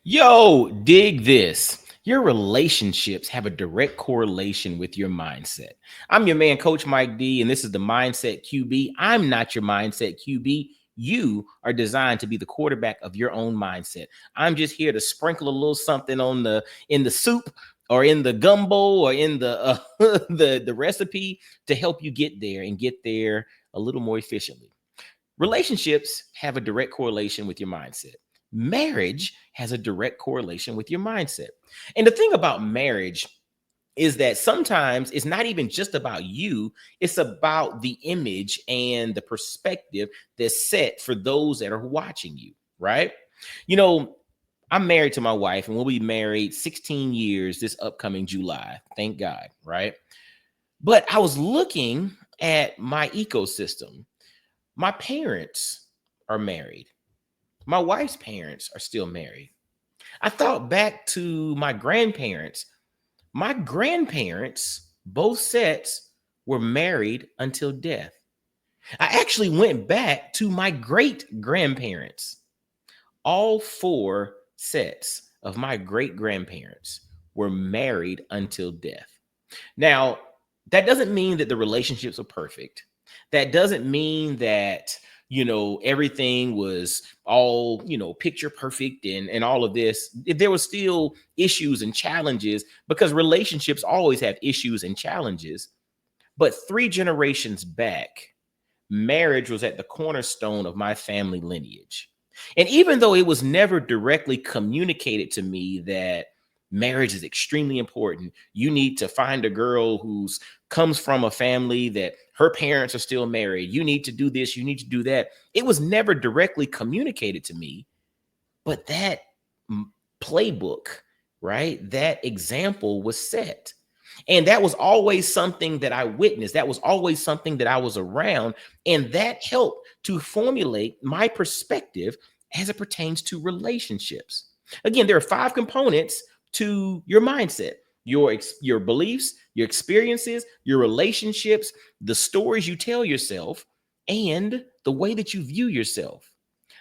Yo, dig this. Your relationships have a direct correlation with your mindset. I'm your man, Coach Mike D, and this is the Mindset QB. I'm not your Mindset QB. You are designed to be the quarterback of your own mindset. I'm just here to sprinkle a little something on the in the soup or in the gumbo or in the the recipe to help you get there and get there a little more efficiently. Relationships have a direct correlation with your mindset. Marriage has a direct correlation with your mindset. And the thing about marriage is that sometimes it's not even just about you, it's about the image and the perspective that's set for those that are watching you, right? You know, I'm married to my wife and we'll be married 16 years this upcoming July. Thank God, right? But I was looking at my ecosystem. My parents are married. My wife's parents are still married. I thought back to my grandparents. My grandparents, both sets, were married until death. I actually went back to my great grandparents. All four sets of my great grandparents were married until death. Now, that doesn't mean that the relationships are perfect. That doesn't mean that, everything was all, picture perfect and all of this. There were still issues and challenges because relationships always have issues and challenges. But 3 generations back, marriage was at the cornerstone of my family lineage. And even though it was never directly communicated to me that marriage is extremely important, you need to find a girl who's comes from a family that her parents are still married. You need to do this, you need to do that. It was never directly communicated to me, but that playbook, right? That example was set. And that was always something that I witnessed. That was always something that I was around. And that helped to formulate my perspective as it pertains to relationships. Again, there are 5 components to your mindset: your beliefs, your experiences, your relationships, the stories you tell yourself, and the way that you view yourself.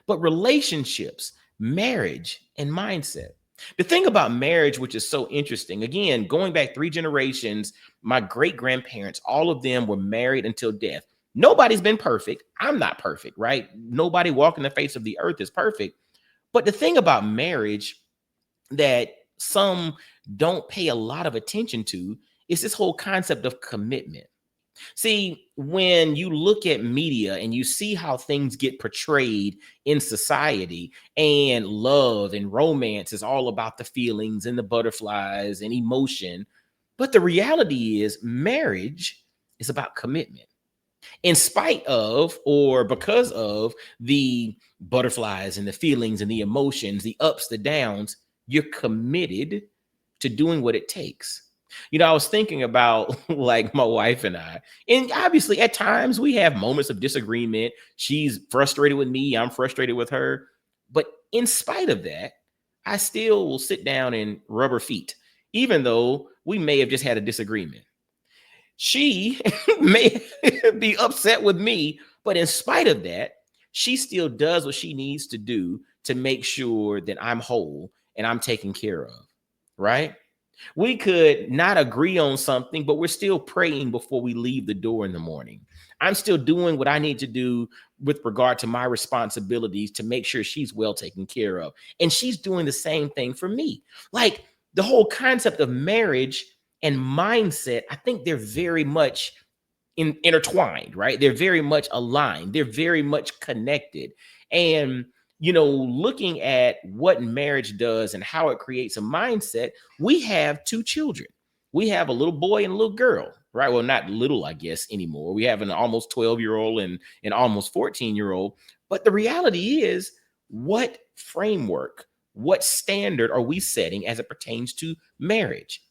But relationships, marriage, and mindset. The thing about marriage, which is so interesting, again, going back 3 generations, my great grandparents, all of them were married until death. Nobody's been perfect. I'm not perfect, right? Nobody walking the face of the earth is perfect. But the thing about marriage that some don't pay a lot of attention to is this whole concept of commitment. See, when you look at media and you see how things get portrayed in society, and love and romance is all about the feelings and the butterflies and emotion. But the reality is, marriage is about commitment. In spite of or because of the butterflies and the feelings and the emotions, the ups, the downs, you're committed to doing what it takes. I was thinking about like my wife and I, and obviously at times we have moments of disagreement. She's frustrated with me, I'm frustrated with her. But in spite of that, I still will sit down and rub her feet, even though we may have just had a disagreement. She may be upset with me, but in spite of that, she still does what she needs to do to make sure that I'm whole and I'm taken care of, right? We could not agree on something, but we're still praying before we leave the door in the morning. I'm still doing what I need to do with regard to my responsibilities to make sure she's well taken care of. And she's doing the same thing for me. Like the whole concept of marriage and mindset, I think they're very much intertwined, right? They're very much aligned. They're very much connected. And looking at what marriage does and how it creates a mindset, we have 2 children. We have a little boy and a little girl, right? Well, not little, I guess, anymore. We have an almost 12-year-old and an almost 14-year-old. But the reality is, what framework, what standard are we setting as it pertains to marriage?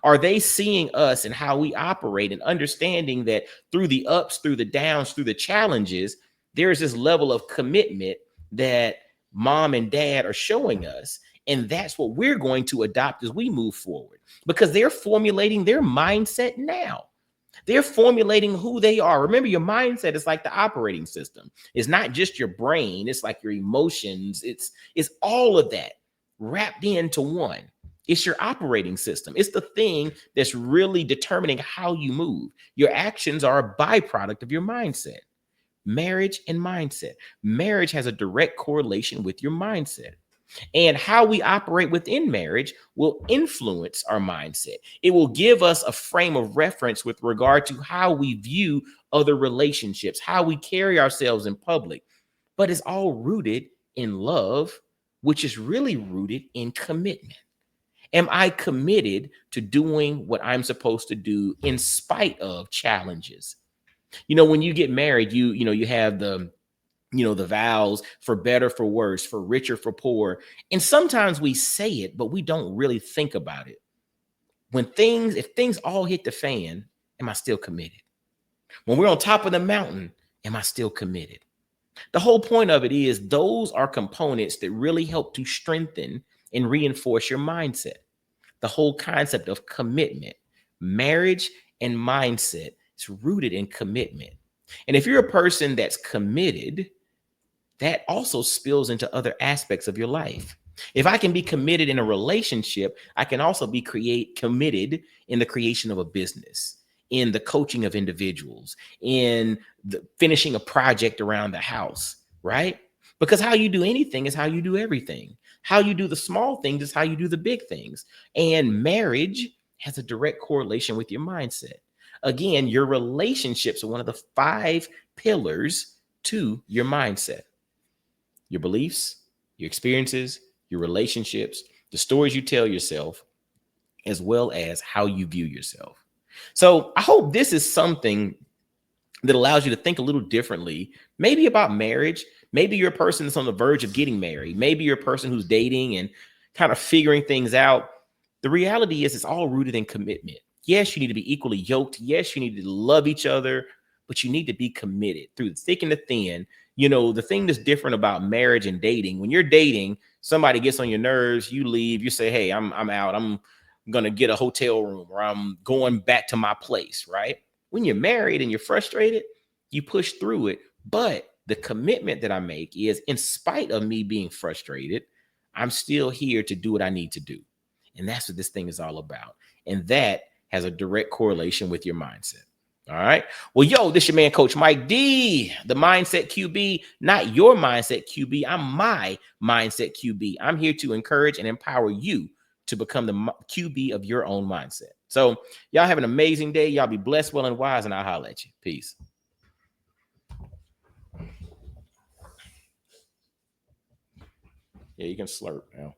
Are they seeing us and how we operate and understanding that through the ups, through the downs, through the challenges, there is this level of commitment that mom and dad are showing us? And that's what we're going to adopt as we move forward, because they're formulating their mindset now. They're formulating who they are. Remember, your mindset is like the operating system. It's not just your brain. It's like your emotions. It's all of that, wrapped into one. It's your operating system. It's the thing that's really determining how you move. Your actions are a byproduct of your mindset. Marriage and mindset. Marriage has a direct correlation with your mindset. And how we operate within marriage will influence our mindset. It will give us a frame of reference with regard to how we view other relationships, how we carry ourselves in public. But it's all rooted in love, which is really rooted in commitment. Am I committed to doing what I'm supposed to do in spite of challenges? When you get married, you have the vows for better, for worse, for richer, for poor. And sometimes we say it, but we don't really think about it. If things all hit the fan, am I still committed? When we're on top of the mountain, am I still committed? The whole point of it is those are components that really help to strengthen and reinforce your mindset. The whole concept of commitment, marriage and mindset is rooted in commitment. And if you're a person that's committed, that also spills into other aspects of your life. If I can be committed in a relationship, I can also be committed in the creation of a business, in the coaching of individuals, in the finishing a project around the house, right? Because how you do anything is how you do everything. How you do the small things is how you do the big things. And marriage has a direct correlation with your mindset. Again, your relationships are one of the 5 pillars to your mindset. Your beliefs, your experiences, your relationships, the stories you tell yourself, as well as how you view yourself. So I hope this is something that allows you to think a little differently, maybe about marriage. Maybe you're a person that's on the verge of getting married. Maybe you're a person who's dating and kind of figuring things out. The reality is it's all rooted in commitment. Yes, you need to be equally yoked. Yes, you need to love each other, but you need to be committed through the thick and the thin. The thing that's different about marriage and dating, when you're dating, somebody gets on your nerves, you leave, you say, hey, I'm out. I'm going to get a hotel room, or I'm going back to my place, right? When you're married and you're frustrated, you push through it. But the commitment that I make is, in spite of me being frustrated, I'm still here to do what I need to do. And that's what this thing is all about. And that has a direct correlation with your mindset. All right. Well, this your man, Coach Mike D, the Mindset QB, not your Mindset QB. I'm my Mindset QB. I'm here to encourage and empower you to become the QB of your own mindset. So y'all have an amazing day. Y'all be blessed, well, and wise, and I'll holler at you. Peace. Yeah, you can slurp now.